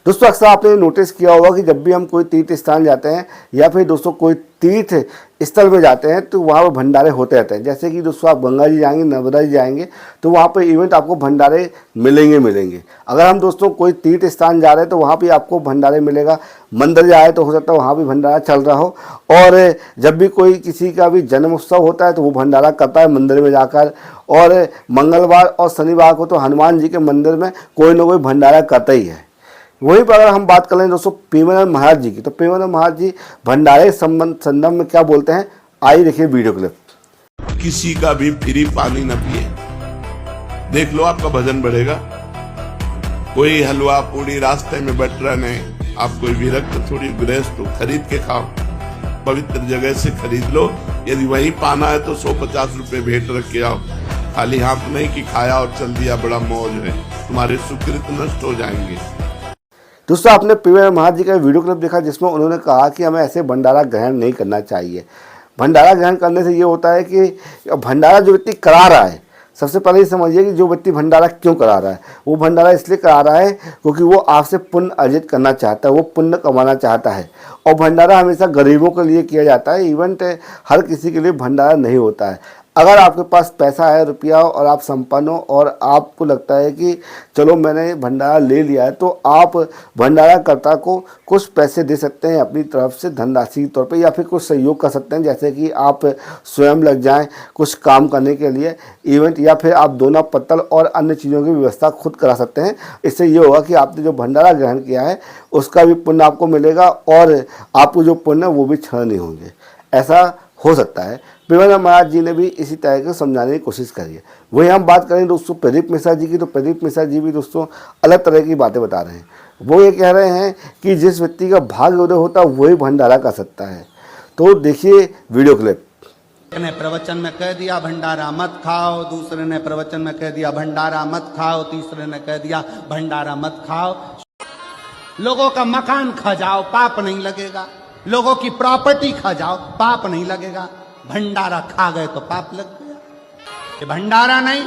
दोस्तों अक्सर आपने नोटिस किया होगा कि जब भी हम कोई तीर्थ स्थान जाते हैं या फिर दोस्तों कोई तीर्थ स्थल में जाते हैं तो वहाँ पर भंडारे होते रहते हैं। जैसे कि दोस्तों आप गंगा जी जाएंगे, नर्मदा जी जाएंगे तो वहाँ पर इवेंट आपको भंडारे मिलेंगे। अगर हम दोस्तों कोई तीर्थ स्थान जा रहे हैं तो वहाँ भी आपको भंडारे मिलेगा। मंदिर जाए तो हो सकता है वहाँ भी भंडारा चल रहा हो। और जब भी कोई किसी का भी जन्म उत्सव होता है तो वो भंडारा करता है मंदिर में जाकर। और मंगलवार और शनिवार को तो हनुमान जी के मंदिर में कोई ना कोई भंडारा करता ही है। वहीं पर अगर हम बात कर लें दोस्तों प्रेमानंद महाराज जी की, तो प्रेमानंद महाराज जी भंडारे संदर्भ में क्या बोलते हैं, आइए देखिए वीडियो क्लिप। किसी का भी फ्री पानी न पिए, देख लो आपका वजन बढ़ेगा। कोई हलवा पूड़ी रास्ते में बट रहा नहीं, आप कोई विरक्त थोड़ी गृहस्थ तो खरीद के खाओ, पवित्र जगह से खरीद लो। यदि वही पाना है तो 150 रुपए भेंट रख के आओ। खाली हाथ नहीं कि खाया और चल दिया, बड़ा मौज है, तुम्हारे सुकृत नष्ट हो जाएंगे। दोस्तों आपने प्रेमानंद महाराज जी का वीडियो क्लिप देखा जिसमें उन्होंने कहा कि हमें ऐसे भंडारा ग्रहण नहीं करना चाहिए। भंडारा ग्रहण करने से ये होता है कि भंडारा जो व्यक्ति करा रहा है, सबसे पहले ये समझिए कि जो व्यक्ति भंडारा क्यों करा रहा है। वो भंडारा इसलिए करा रहा है क्योंकि वो आपसे पुण्य अर्जित करना चाहता है, वो पुण्य कमाना चाहता है। और भंडारा हमेशा गरीबों के लिए किया जाता है, इवेंट हर किसी के लिए भंडारा नहीं होता है। अगर आपके पास पैसा है, रुपया हो और आप संपन्न हो और आपको लगता है कि चलो मैंने भंडारा ले लिया है, तो आप भंडाराकर्ता को कुछ पैसे दे सकते हैं अपनी तरफ से धनराशि के तौर पे, या फिर कुछ सहयोग कर सकते हैं। जैसे कि आप स्वयं लग जाएं कुछ काम करने के लिए इवेंट, या फिर आप दोना पत्तल और अन्य चीज़ों की व्यवस्था खुद करा सकते हैं। इससे ये होगा कि आपने जो भंडारा ग्रहण किया है उसका भी पुण्य आपको मिलेगा और आपको जो पुण्य वो भी क्षण नहीं होंगे। ऐसा हो सकता है। प्रेमानंद महाराज जी ने भी इसी तरह के समझाने की कोशिश करी है। वहीं हम बात करें दोस्तों प्रदीप मिश्रा जी की, तो प्रदीप मिश्रा जी भी दोस्तों अलग तरह की बातें बता रहे हैं। वो ये कह रहे हैं कि जिस व्यक्ति का भाग्य उदय होता है वही भंडारा कर सकता है। तो देखिए वीडियो क्लिप। एक ने प्रवचन में कह दिया भंडारा मत खाओ, दूसरे ने प्रवचन में कह दिया भंडारा मत खाओ, तीसरे ने कह दिया भंडारा मत खाओ। लोगों का मकान खा जाओ पाप नहीं लगेगा, लोगों की प्रॉपर्टी खा जाओ पाप नहीं लगेगा, भंडारा खा गए तो पाप लग गया। ये भंडारा नहीं,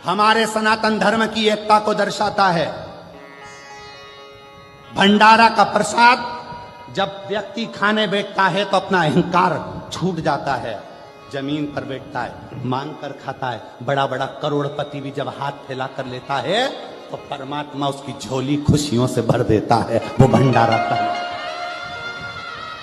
हमारे सनातन धर्म की एकता को दर्शाता है। भंडारा का प्रसाद जब व्यक्ति खाने बैठता है तो अपना अहंकार छूट जाता है, जमीन पर बैठता है, मांग कर खाता है। बड़ा बड़ा करोड़पति भी जब हाथ फैला कर लेता है तो परमात्मा उसकी झोली खुशियों से भर देता है। वो भंडारा का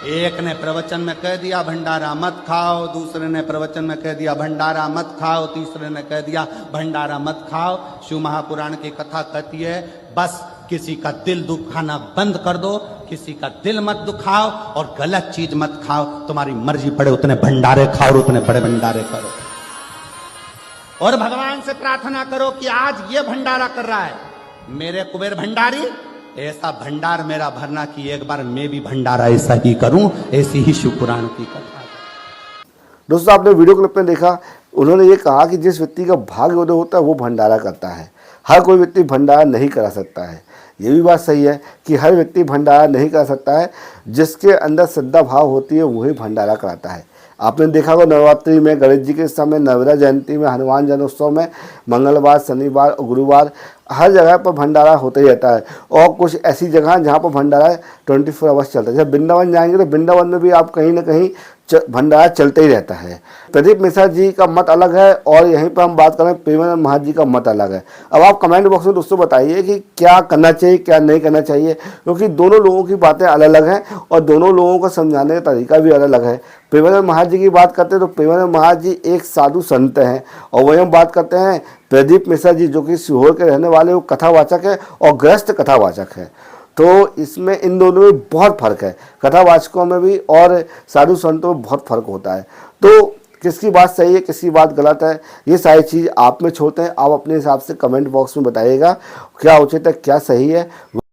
एक ने प्रवचन में कह दिया भंडारा मत खाओ, दूसरे ने प्रवचन में कह दिया भंडारा मत खाओ, तीसरे ने कह दिया भंडारा मत खाओ। शिव महापुराण की कथा कहती है बस किसी का दिल दुखाना बंद कर दो, किसी का दिल मत दुखाओ और गलत चीज मत खाओ। तुम्हारी मर्जी पड़े उतने भंडारे खाओ और उतने बड़े भंडारे करो। और भगवान से प्रार्थना करो कि आज ये भंडारा कर रहा है मेरे कुबेर भंडारी, ऐसा भंडार मेरा भरना कि एक बार मैं भी भंडारा ऐसा ही करूं। ऐसी ही शिव पुराण की कथा। दोस्तों आपने वीडियो क्लिप में देखा, उन्होंने ये कहा कि जिस व्यक्ति का भाग्य उदय होता है वो भंडारा करता है। हर कोई व्यक्ति भंडारा नहीं करा सकता है। ये भी बात सही है कि हर व्यक्ति भंडारा नहीं कर सकता है। जिसके अंदर श्रद्धा भाव होती है वही भंडारा कराता है। आपने देखा होगा नवरात्रि में, गणेश जी के समय, नवरा जयंती में, हनुमान जन्मोत्सव में, मंगलवार, शनिवार और गुरुवार हर जगह पर भंडारा होता ही रहता है। और कुछ ऐसी जगह जहाँ पर भंडारा 24 आवर्स चलता है। जब वृंदावन जाएंगे तो वृंदावन में भी आप कहीं ना कहीं भंडारा चलते ही रहता है। प्रदीप मिश्रा जी का मत अलग है और यहीं पर हम बात करें प्रेमानंद महाराज जी का मत अलग है। अब आप कमेंट बॉक्स में दोस्तों बताइए कि क्या करना चाहिए क्या नहीं करना चाहिए, क्योंकि दोनों लोगों की बातें अलग अलग हैं और दोनों लोगों को समझाने का तरीका भी अलग अलग है। प्रेमानंद महाराज जी की बात करते हैं तो प्रेमानंद महाराज जी एक साधु संत हैं। और वहीं हम बात करते हैं प्रदीप मिश्रा जी जो कि सीहोर के रहने वाले, वो कथावाचक है और गृहस्थ कथावाचक है। तो इसमें इन दोनों में बहुत फ़र्क है, कथावाचकों में भी और साधु संतों में बहुत फ़र्क होता है। तो किसकी बात सही है किसकी बात गलत है, ये सारी चीज़ आप में छोड़ते हैं। आप अपने हिसाब से कमेंट बॉक्स में बताइएगा क्या उचित है क्या सही है।